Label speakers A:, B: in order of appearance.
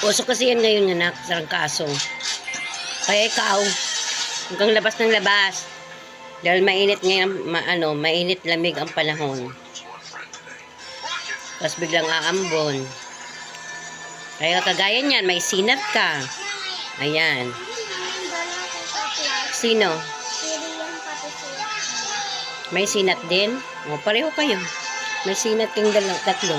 A: Uso kasi yan ngayon, anak, sarang kaso. Kaya ikaw, hanggang labas ng labas. Dahil mainit ngayon, mainit lamig ang panahon. Tapos biglang aambon. Kaya kagaya niyan, may sinat ka. Ayan. Sino? May sinat din? O, pareho kayo. May sinat yung tatlo.